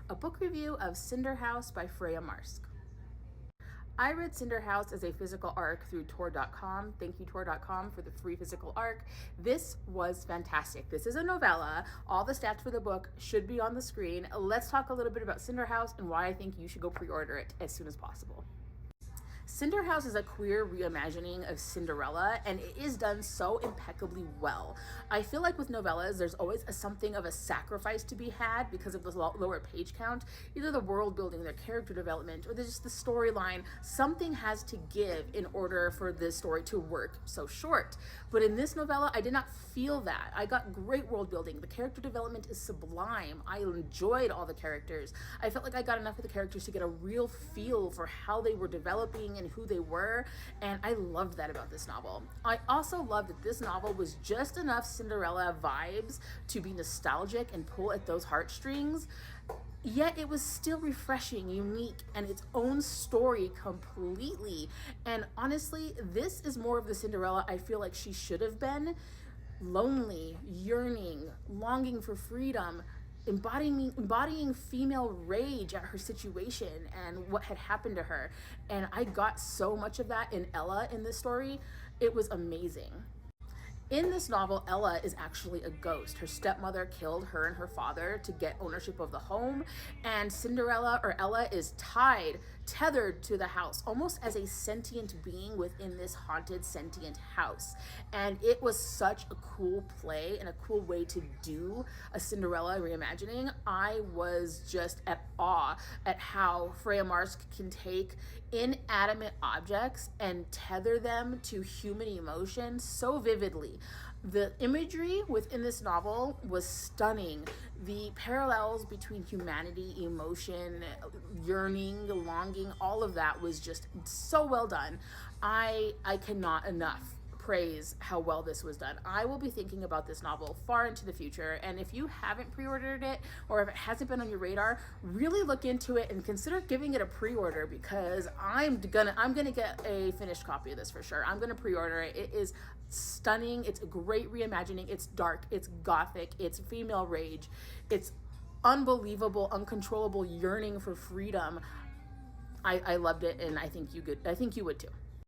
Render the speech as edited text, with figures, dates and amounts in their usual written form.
a book review of Cinder by Freya Marske. I read Cinder as a physical arc through Tor.com. Thank you, Tor.com, for the free physical arc. This was fantastic. This is a novella. All the stats for the book should be on the screen. Let's talk a little bit about Cinder and why I think you should go pre-order it as soon as possible. Cinder is a queer reimagining of Cinderella, and it is done so impeccably well. I feel like with novellas, there's always something of a sacrifice to be had because of the lower page count, either the world building, their character development, or just the storyline. Something has to give in order for this story to work so short. But in this novella, I did not feel that. I got great world building. The character development is sublime. I enjoyed all the characters. I felt like I got enough of the characters to get a real feel for how they were developing and who they were, and I loved that about this novel. I also loved that this novel was just enough Cinderella vibes to be nostalgic and pull at those heartstrings, yet it was still refreshing, unique, and its own story completely. And honestly, this is more of the Cinderella I feel like she should have been. Lonely, yearning, longing for freedom, embodying female rage at her situation and what had happened to her. And I got so much of that in Ella in this story. It was amazing. In this novel, Ella is actually a ghost. Her stepmother killed her and her father to get ownership of the home, and Ella is tethered to the house, almost as a sentient being within this haunted, sentient house. And it was such a cool play and a cool way to do a Cinderella reimagining. I was just at awe at how Freya Marske can take inanimate objects and tether them to human emotion so vividly. The imagery within this novel was stunning. The parallels between humanity, emotion, yearning, longing, all of that was just so well done. I cannot enough praise how well this was done. I will be thinking about this novel far into the future, and if you haven't pre-ordered it or if it hasn't been on your radar, really look into it and consider giving it a pre-order, because I'm gonna get a finished copy of this for sure. I'm gonna pre-order it. It is stunning. It's a great reimagining. It's dark, it's gothic, it's female rage, it's unbelievable, uncontrollable yearning for freedom. I loved it, and I think you would too.